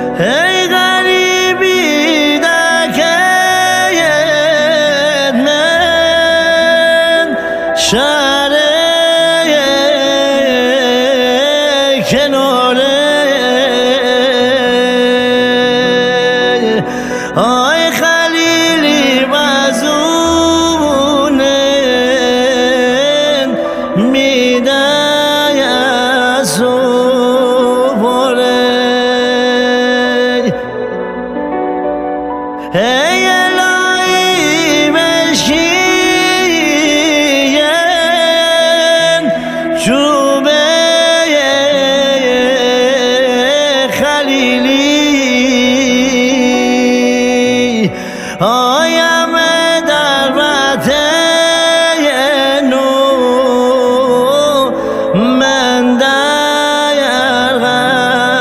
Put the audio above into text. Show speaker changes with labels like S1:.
S1: ای غریبی دکه من شهر کناره آی خلیلی مزونه میده ای الهی مشکین چوبه خلیلی آیم در نو من در غریبی